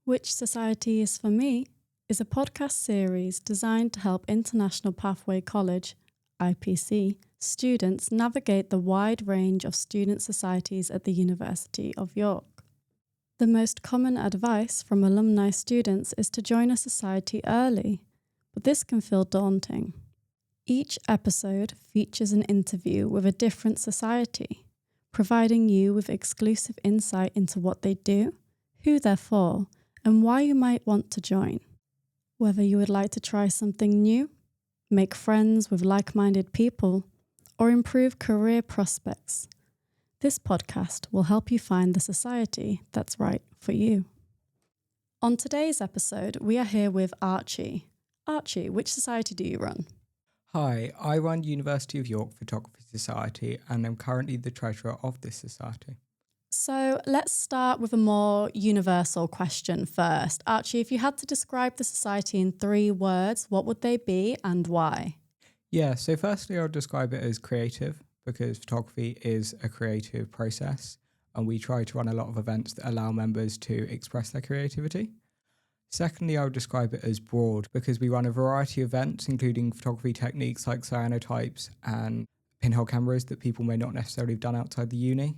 Which Society is for Me is a podcast series designed to help International Pathway College, IPC, students navigate the wide range of student societies at the University of York. The most common advice from alumni students is to join a society early, but this can feel daunting. Each episode features an interview with a different society, providing you with exclusive insight into what they do, who they're for, and why you might want to join. Whether you would like to try something new, make friends with like-minded people, or improve career prospects, this podcast will help you find the society that's right for you. On today's episode, we are here with Archie. Archie, which society do you run? Hi, I run University of York Photography Society and I'm currently the treasurer of this society. So let's start with a more universal question first. Archie, if you had to describe the society in 3 words, what would they be and why? Yeah, so firstly I'll describe it as creative because photography is a creative process and we try to run a lot of events that allow members to express their creativity. Secondly, I would describe it as broad because we run a variety of events including photography techniques like cyanotypes and pinhole cameras that people may not necessarily have done outside the uni.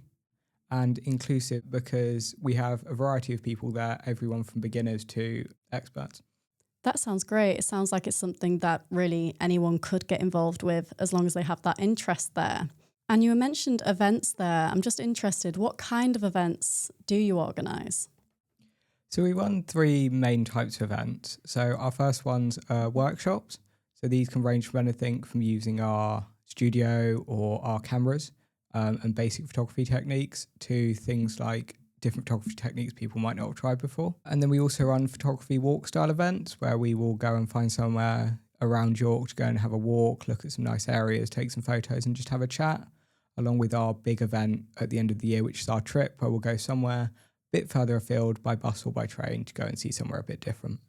And inclusive because we have a variety of people there, everyone from beginners to experts. That sounds great. It sounds like it's something that really anyone could get involved with as long as they have that interest there. And you mentioned events there. I'm just interested, what kind of events do you organise? So we run 3 main types of events. So our first ones are workshops. So these can range from anything from using our studio or our cameras and basic photography techniques to things like different photography techniques people might not have tried before. And then we also run photography walk style events where we will go and find somewhere around York to go and have a walk, look at some nice areas, take some photos and just have a chat, along with our big event at the end of the year, which is our trip, where we'll go somewhere a bit further afield by bus or by train to go and see somewhere a bit different.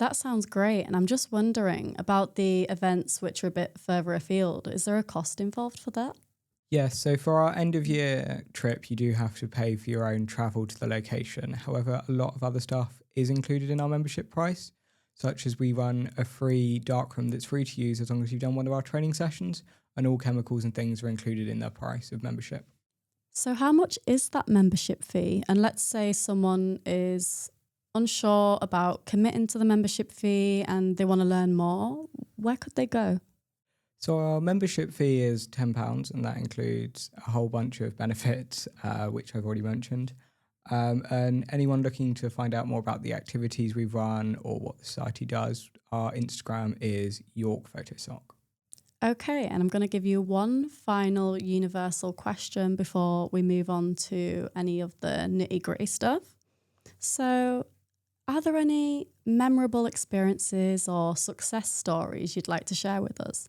That sounds great. And I'm just wondering about the events which are a bit further afield. Is there a cost involved for that? Yes, so for our end of year trip, you do have to pay for your own travel to the location. However, a lot of other stuff is included in our membership price, such as we run a free darkroom that's free to use as long as you've done one of our training sessions, and all chemicals and things are included in the price of membership. So how much is that membership fee? And let's say someone is unsure about committing to the membership fee and they want to learn more. Where could they go? So our membership fee is £10 and that includes a whole bunch of benefits, which I've already mentioned. And anyone looking to find out more about the activities we run or what the society does, our Instagram is York Photosoc. Okay, and I'm going to give you one final universal question before we move on to any of the nitty-gritty stuff. So, are there any memorable experiences or success stories you'd like to share with us?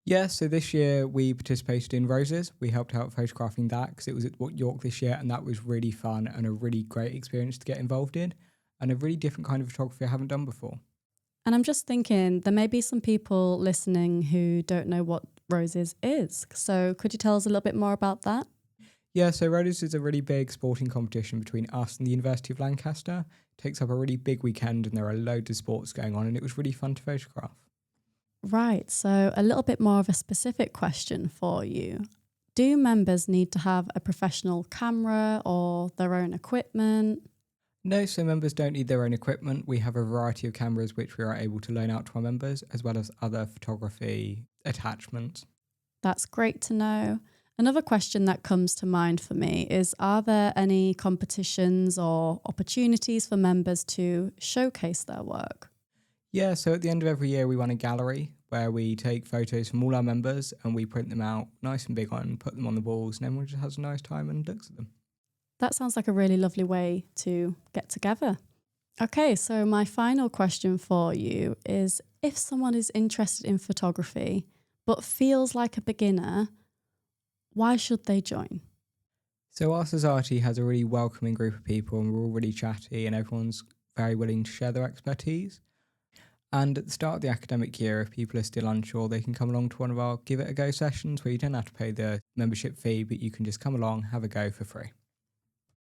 Yeah, so this year we participated in Roses. We helped out photographing that because it was at York this year and that was really fun and a really great experience to get involved in and a really different kind of photography I haven't done before. And I'm just thinking there may be some people listening who don't know what Roses is. So could you tell us a little bit more about that? Yeah, so Roses is a really big sporting competition between us and the University of Lancaster. It takes up a really big weekend and there are loads of sports going on and it was really fun to photograph. Right, so a little bit more of a specific question for you. Do members need to have a professional camera or their own equipment? No, so members don't need their own equipment. We have a variety of cameras which we are able to loan out to our members, as well as other photography attachments. That's great to know. Another question that comes to mind for me is, are there any competitions or opportunities for members to showcase their work? Yeah, so at the end of every year we run a gallery where we take photos from all our members and we print them out nice and big and put them on the walls and everyone just has a nice time and looks at them. That sounds like a really lovely way to get together. Okay, so my final question for you is, if someone is interested in photography but feels like a beginner, why should they join? So our society has a really welcoming group of people and we're all really chatty and everyone's very willing to share their expertise. And at the start of the academic year, if people are still unsure, they can come along to one of our Give It a Go sessions where you don't have to pay the membership fee, but you can just come along, have a go for free.